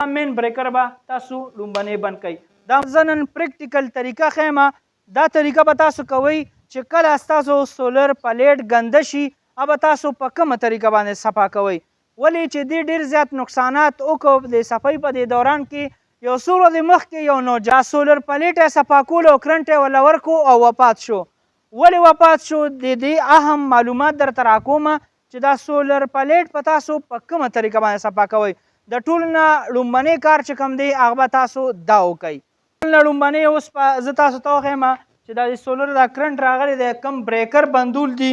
مین بریکر به تاسو لومبنی بند کوئ. دا زه نن پریکټیکل طریقه ښیم. دا طریقه به تاسو کوئ چې کله ستاسو سولر پلیټ ګنده شي به تاسو په کومه طریقه باندې صفا کوئ. ولې چې دې ډېر زیات نقصانات وکړو د صفایي په دې دوران کې. یو څو ورځې مخکې یو نوجوان سولر پلیټ یې صفا کولو او کرنټ یې ورله ورکړو او وفات شو. ولې وفات شو د دې اهم معلومات درته راکومه چې دا سولر پلیټ په تاسو په کومه طریقه باندې صفا کوئ. د ټولو نه لومبنی کار چې کوم دی هغه به تاسو دا وکئ. ټول نه لومبنی اوس زه تاسو ته وښیم چې دا د سولر دا کرنټ راغلی دی کوم بریکر بندول دي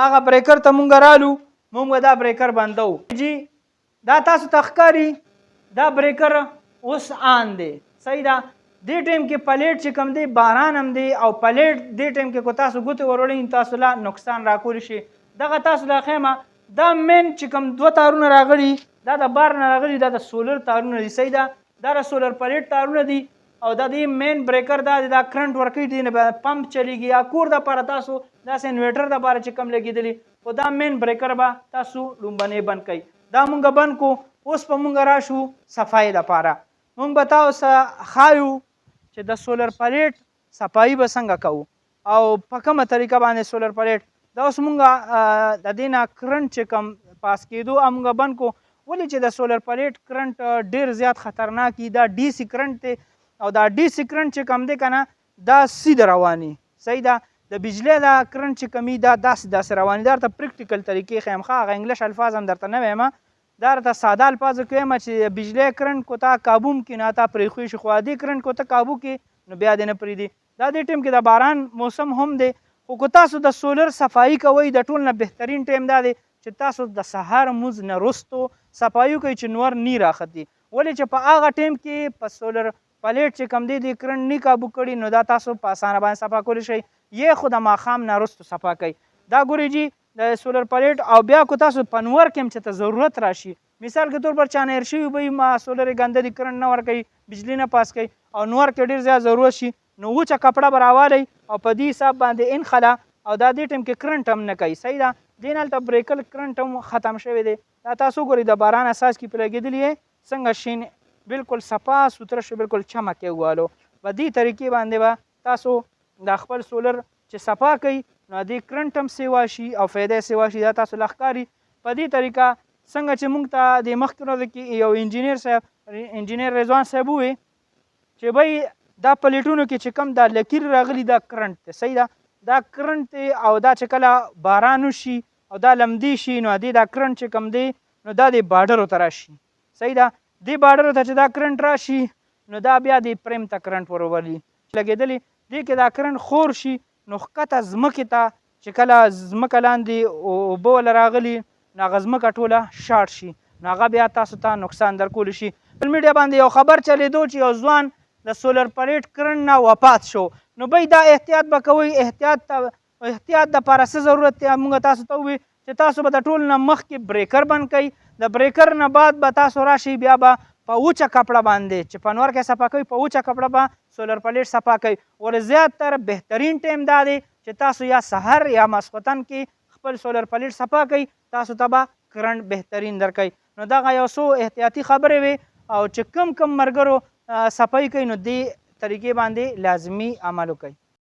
هغه بریکر ته مونږ رالو مونږ به دا بریکر بندو. جی دا تاسو ته ښکاري دا بریکر اوس آن دی. صحیح ده. دې ټایم کې پلیټ چې کوم دی باران هم دی او پلیټ دې ټایم کې کو تاسو ګوتې وروړئ تاسو له نقصان راکولی شي. دغه تاسو له ښیمه دا مین چې کوم دوه تارونه راغلي دا د بار نه راغلي دا د سولر تارونه دي. صحیح ده. دا د سولر پلیټ تارونه دي او دا د مین بریکر دا دا کرنټ ورکوي دی نه پمپ چلیږي یا کور دپاره تاسو داسې انویټر دپاره چې کوم لګېدلي خو دا مین بریکر به تاسو لومبنی بند کوئ. دا مونږ بند کو. اوس په مونږ راشو صفایي دپاره. مونږ به تاسو ښایو چې د سولر پلیټ صفایي به څنګه کوو او په کومه طریقه باندې سولر پلیټ دا اوس مونږ د دې نه کرنټ چې کوم پاس کېدو مونږ بند کو. ولې چې د سولر پلیټ کرنټ ډېر زیات خطرناک دي. دا ډي سي کرنټ دی او دا ډي سي کرنټ چې کوم دی که نه دا سیده رواني. صحیح ده. د بجلی دا کرنټ چې کمي دا داسې رواني. دا درته پریکټیکل طریقې ښیم ښه هغه انګلیش الفاظ هم درته نه وایم. دا درته ساده الفاظو کې وایم چې بجلی کرنټ کو تا قابو هم کړي نه تا پرېښوي شي خو عادي کرنټ کو ته قابو کې نو بیا دې نه پرېږدي. دا دې ټایم کې د باران موسم هم دی خو که تاسو د سولر صفایي کوئ د ټول نه بهترین ټایم دا دی چې تاسو د سهار لمونځ نه وروستو صفایي وکړئ چې نور نی راختي. ولې چې په هغه ټایم کې په سولر پلیټ چې کوم دی د کرنټ نی قابو کړي نو دا تاسو په اسانه باندې صفا کولی شئ. یې خو د ماښام نه وروستو صفا کوئ. دا ګورئ جي د سولر پلیټ او بیا کو تاسو په نور کې هم چې ته ضرورت راشي مثال کے طور پر چانه هیر شوي به ما سولر ګنده دي کرنټ نه ورکوي بجلی نه پاس کوي او نور کې ډېر زیات ضرورت شي نو وچه کپړه به راوالی او په دې حساب باندې انخلا او دا دې ټایم کې کرنټ هم نه کوي. صحیح ده. دې نه هلته بریکل کرنټ هم ختم شوی دی. دا تاسو ګورئ د باران اساس کې پرې لګېدلي یې څنګه شین بالکل صفا سوتره شو بالکل چمک یې ووالو. په دې طریقې باندې به تاسو دا خپل سولر چې صفا کوي نو دې کرنټ هم سیوا شي او فایده سیوا شي. دا تاسو له ښکاري په دې طریقه څنګه چې موږ ته د مخکې ورځو کې یو انجینیر صاحب انجینیر رضوان صاحب ووی چې بھئی دا پلیټونو کې چې کوم دا لکیر راغلي دا کرنټ دی. صحیح ده. دا کرنټ دی او دا چې کله باران وشي او دا لمدې شي نو دې دا کرنټ چې کوم دی نو دا د باډرو ته راشي. صحیح ده. دې باډرو ته چې دا کرنټ راشي نو دا بیا د پریم ته کرنټ ورولي لګېدلي دې کې دا کرنټ خور شي نو ښکته ځمکې ته چې کله ځمکه لاندې اوبه وله راغلي نو هغه ځمکه ټوله شاټ شي نو هغه بیا تاسو ته نقصان درکولی شي. سوشل میډیا باندې یو خبر چلېدو چې یو ځوان د سولر پلیټ کرنټ نه وفات شو. نو بی دا احتیاط به کوئ. احتیاط دپاره څه ضرورت دی موږ تاسو ته ووي چې تاسو به د ټول نه مخکې بریکر بند کوئ. د بریکر نه بعد به تاسو راشئ بیا به په وچه کپړه باندې چې په نور کې صفا کوئ په وچه کپړه به سولر پلیټ صفا کوئ. ور زیاتره بهترین ټایم دا دی چې تاسو یا سحر یا ماسخوتن کې خپل سولر پلیټ صفا کوئ تاسو ته به کرنټ بهترین درکوي. نو دغه یو څو احتیاطي خبرې وې او چې کم ملګرو صفایي کوي نو دې طریقې باندې لازمي عمل وکړئ.